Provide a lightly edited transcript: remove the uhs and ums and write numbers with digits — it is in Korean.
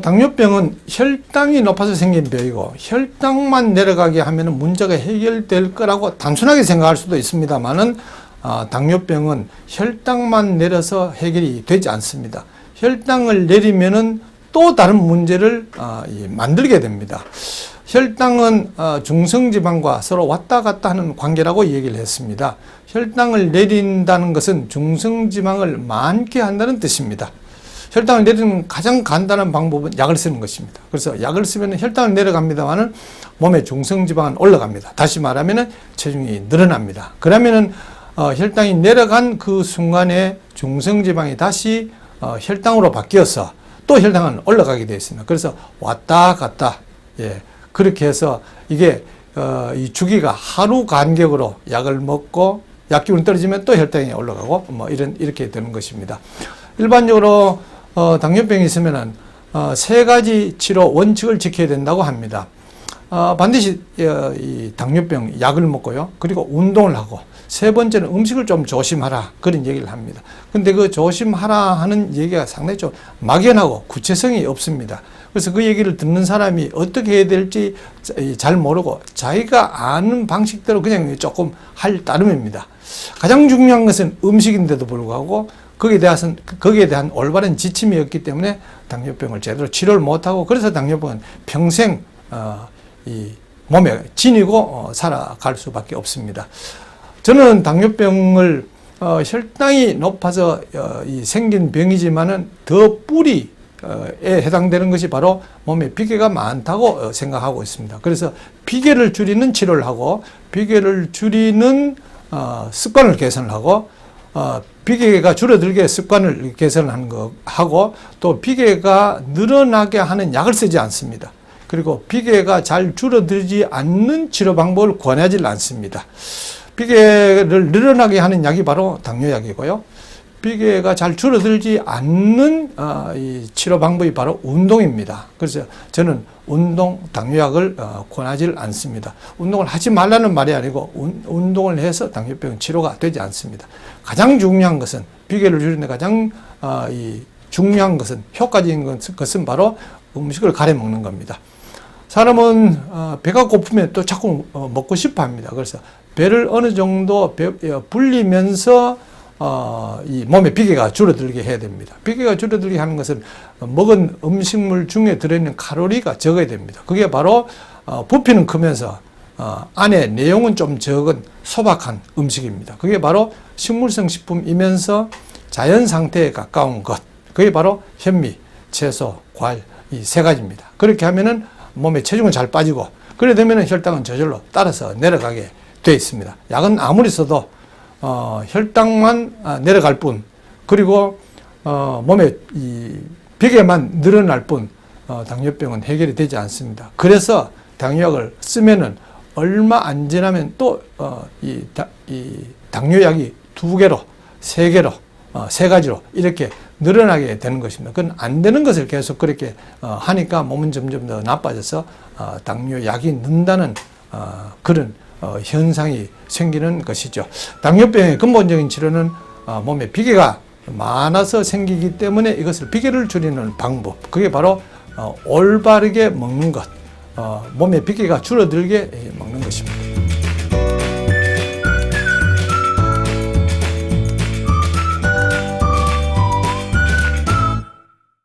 당뇨병은 혈당이 높아서 생긴 병이고 혈당만 내려가게 하면 문제가 해결될 거라고 단순하게 생각할 수도 있습니다만은 당뇨병은 혈당만 내려서 해결이 되지 않습니다. 혈당을 내리면은 또 다른 문제를 만들게 됩니다. 혈당은 중성지방과 서로 왔다 갔다 하는 관계라고 얘기를 했습니다. 혈당을 내린다는 것은 중성지방을 많게 한다는 뜻입니다. 혈당을 내리는 가장 간단한 방법은 약을 쓰는 것입니다. 그래서 약을 쓰면 혈당은 내려갑니다만은 몸의 중성지방은 올라갑니다. 다시 말하면 체중이 늘어납니다. 그러면은 혈당이 내려간 그 순간에 중성지방이 다시 혈당으로 바뀌어서 또 혈당은 올라가게 되어 있습니다. 그래서 왔다 갔다 그렇게 해서 이게 이 주기가 하루 간격으로 약을 먹고 약 기운이 떨어지면 또 혈당이 올라가고 이렇게 되는 것입니다. 일반적으로 당뇨병이 있으면은 세 가지 치료 원칙을 지켜야 된다고 합니다. 반드시 이 당뇨병 약을 먹고요. 그리고 운동을 하고 세 번째는 음식을 좀 조심하라 그런 얘기를 합니다. 근데 그 조심하라 하는 얘기가 상당히 좀 막연하고 구체성이 없습니다. 그래서 그 얘기를 듣는 사람이 어떻게 해야 될지 잘 모르고 자기가 아는 방식대로 그냥 조금 할 따름입니다. 가장 중요한 것은 음식인데도 불구하고 거기에 대한 올바른 지침이 없기 때문에 당뇨병을 제대로 치료를 못하고 그래서 당뇨병은 평생 이 몸에 지니고 살아갈 수밖에 없습니다. 저는 당뇨병을 혈당이 높아서 생긴 병이지만은 더 뿌리에 해당되는 것이 바로 몸에 비계가 많다고 생각하고 있습니다. 그래서 비계를 줄이는 치료를 하고 비계를 줄이는 습관을 개선을 하고 비계가 줄어들게 습관을 개선하는 거 하고 또 비계가 늘어나게 하는 약을 쓰지 않습니다. 그리고 비계가 잘 줄어들지 않는 치료 방법을 권하지 않습니다. 비계를 늘어나게 하는 약이 바로 당뇨약이고요. 비계가 잘 줄어들지 않는 이 치료 방법이 바로 운동입니다. 그래서 저는 운동, 당뇨약을 권하지 않습니다. 운동을 하지 말라는 말이 아니고 운동을 해서 당뇨병 치료가 되지 않습니다. 가장 중요한 것은 비계를 줄이는 데 가장 중요한 것은 효과적인 것은 바로 음식을 가려 먹는 겁니다. 사람은 배가 고프면 또 자꾸 먹고 싶어 합니다. 그래서 배를 어느 정도 불리면서 이 몸의 비계가 줄어들게 해야 됩니다. 비계가 줄어들게 하는 것은 먹은 음식물 중에 들어있는 칼로리가 적어야 됩니다. 그게 바로 부피는 크면서 안에 내용은 좀 적은 소박한 음식입니다. 그게 바로 식물성 식품이면서 자연 상태에 가까운 것. 그게 바로 현미, 채소, 과일 이 세 가지입니다. 그렇게 하면은 몸에 체중은 잘 빠지고 그래 되면은 혈당은 저절로 따라서 내려가게 되어 있습니다. 약은 아무리 써도 혈당만 내려갈 뿐 그리고 몸에 이 비계만 늘어날 뿐 당뇨병은 해결이 되지 않습니다. 그래서 당뇨약을 쓰면은 얼마 안 지나면 또 이 당뇨약이 2개로, 3개로, 3가지로 이렇게 늘어나게 되는 것입니다. 그건 안 되는 것을 계속 그렇게 하니까 몸은 점점 더 나빠져서 당뇨약이 는다는 그런 현상이 생기는 것이죠. 당뇨병의 근본적인 치료는 몸에 비계가 많아서 생기기 때문에 이것을 비계를 줄이는 방법, 그게 바로 올바르게 먹는 것, 몸에 비계가 줄어들게 먹는 것입니다.